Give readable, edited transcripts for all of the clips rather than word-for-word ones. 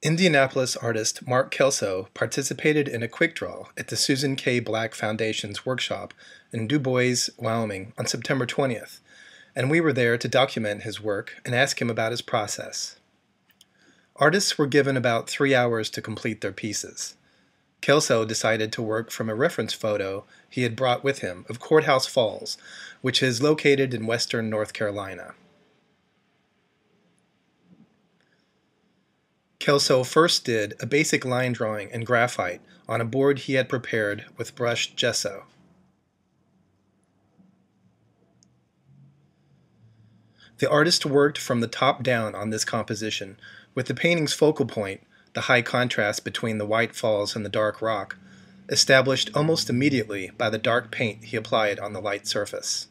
Indianapolis artist Mark Kelso participated in a quick draw at the Susan K. Black Foundation's workshop in Du Bois, Wyoming on September 20th, and we were there to document his work and ask him about his process. Artists were given about 3 hours to complete their pieces. Kelso decided to work from a reference photo he had brought with him of Courthouse Falls, which is located in western North Carolina. Kelso first did a basic line drawing in graphite on a board he had prepared with brushed gesso. The artist worked from the top down on this composition, with the painting's focal point, the high contrast between the white falls and the dark rock, established almost immediately by the dark paint he applied on the light surface.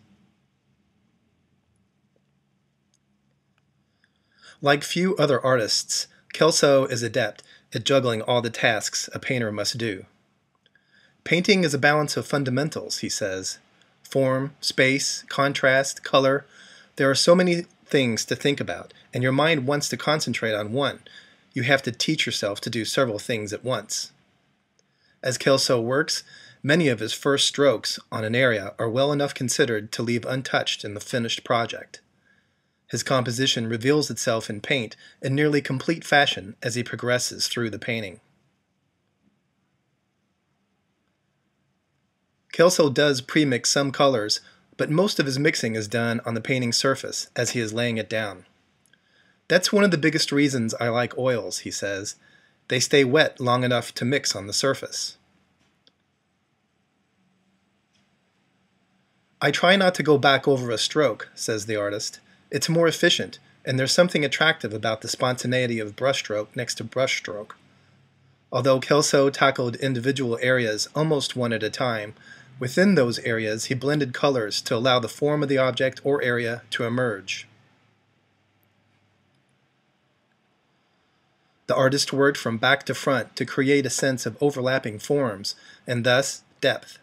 Like few other artists, Kelso is adept at juggling all the tasks a painter must do. Painting is a balance of fundamentals, he says. Form, space, contrast, color. There are so many things to think about, and your mind wants to concentrate on one. You have to teach yourself to do several things at once. As Kelso works, many of his first strokes on an area are well enough considered to leave untouched in the finished project. His composition reveals itself in paint in nearly complete fashion as he progresses through the painting. Kelso does pre-mix some colors, but most of his mixing is done on the painting surface as he is laying it down. That's one of the biggest reasons I like oils, he says. They stay wet long enough to mix on the surface. I try not to go back over a stroke, says the artist. It's more efficient, and there's something attractive about the spontaneity of brushstroke next to brushstroke. Although Kelso tackled individual areas almost one at a time, within those areas he blended colors to allow the form of the object or area to emerge. The artist worked from back to front to create a sense of overlapping forms, and thus depth.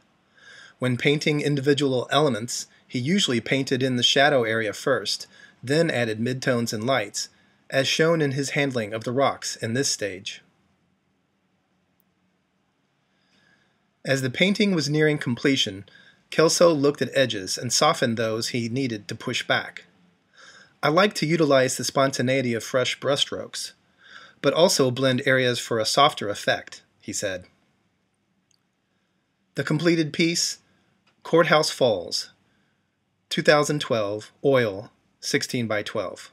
When painting individual elements, he usually painted in the shadow area first, then added midtones and lights, as shown in his handling of the rocks in this stage. As the painting was nearing completion, Kelso looked at edges and softened those he needed to push back. I like to utilize the spontaneity of fresh brushstrokes, but also blend areas for a softer effect, he said. The completed piece, Courthouse Falls, 2012, oil, 16 by 12.